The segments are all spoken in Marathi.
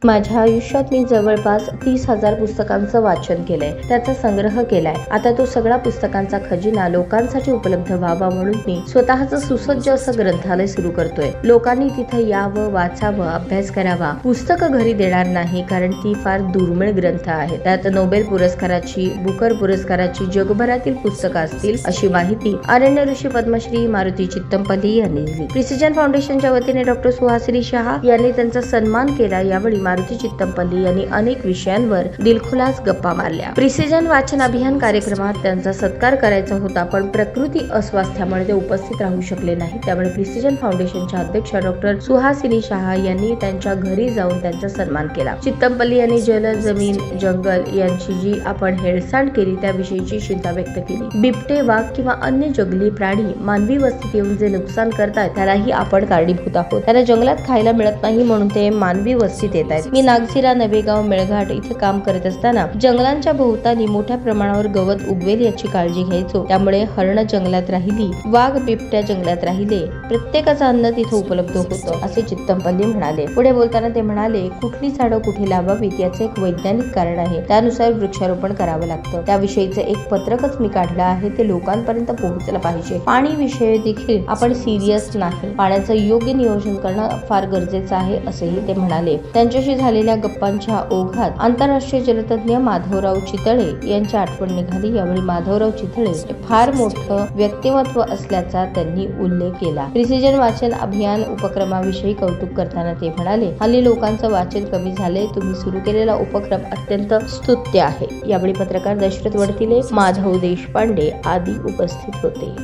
माझ्या आयुष्यात मी जवळपास 30,000 पुस्तकांचं वाचन केलंय, त्याचा संग्रह केलाय। आता तो सगळा पुस्तकांचा खजिना लोकांसाठी उपलब्ध व्हावा म्हणून मी स्वतःचं सुसज्ज असं ग्रंथालय सुरू करतोय। लोकांनी तिथे यावं, वाचावं, अभ्यास करावा। पुस्तकं घरी देणार नाही, कारण ती फार दुर्मिळ ग्रंथ आहेत। त्यात नोबेल पुरस्काराची, बुकर पुरस्काराची, जगभरातील पुस्तकं असतील अशी माहिती अरण्य ऋषी पद्मश्री मारुती चित्तमपल्ली यांनी दिली। प्रिसिजन फाउंडेशनच्या वतीने डॉक्टर सुहासिनी शहा यांनी त्यांचा सन्मान केला। यावेळी मारुती चित्तमपल्ली यांनी अनेक विषयांवर दिलखुलास गप्पा मारल्या। प्रिसिजन वाचन अभियान कार्यक्रमात त्यांचा सत्कार करायचा होता, पण प्रकृती अस्वास्थ्यामुळे ते उपस्थित राहू शकले नाही। त्यामुळे प्रिसिजन फाउंडेशनच्या अध्यक्ष डॉक्टर सुहासिनी शहा यांनी त्यांच्या घरी जाऊन त्यांचा सन्मान केला। चित्तमपल्ली यांनी जल, जमीन, जंगल यांची जी आपण हेळसांड केली त्याविषयीची चिंता व्यक्त केली। बिबटे, वाघ किंवा अन्य जंगली प्राणी मानवी वस्तीत येऊन जे नुकसान करतात त्यालाही आपण कारणीभूत आहोत। त्यांना जंगलात खायला मिळत नाही म्हणून ते मानवी वस्तीत येत आहेत। मी नागझिरा, नवेगाव, मेळघाट इथे काम करत असताना जंगलांच्या भोवताली मोठ्या प्रमाणावर गवत उगवेल याची काळजी घ्यायचो। त्यामुळे हरणं जंगलात राहिली, वाघ, बिबट्या जंगलात राहिले, प्रत्येकाचं अन्न तिथे उपलब्ध होतं, असे चित्तमपल्ली म्हणाले। पुढे बोलताना ते म्हणाले, कुठली झाडं कुठे लावावीत याचे एक वैज्ञानिक कारण आहे। त्यानुसार वृक्षारोपण करावं लागतं। त्याविषयीचं एक पत्रकच मी काढलं आहे, ते लोकांपर्यंत पोहोचलं पाहिजे। पाणी विषय देखील आपण सिरियस नाही, पाण्याचं योग्य नियोजन करणं फार गरजेचं आहे, असेही ते म्हणाले। त्यांच्याशी झालेल्या गप्पांच्या ओघात आंतरराष्ट्रीय जलतज्ञ माधवराव चितळे यांची आठवण निघाली। यावेळी माधवराव चितळे फार मोठं व्यक्तिमत्व असल्याचा त्यांनी उल्लेख केला। प्रिसिजन वाचन अभियान उपक्रमाविषयी कौतुक करताना ते म्हणाले, हल्ली लोकांचं वाचन कमी झालंय, तुम्ही सुरू केलेला उपक्रम अत्यंत स्तुत्य आहे। यावेळी पत्रकार दशरथ वडतिले, माधव देशपांडे आदी उपस्थित होते।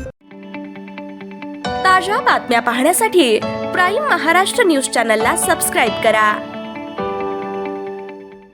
ताज्या बातम्या पाहण्यासाठी प्राईम महाराष्ट्र न्यूज चॅनलला सबस्क्राईब करा।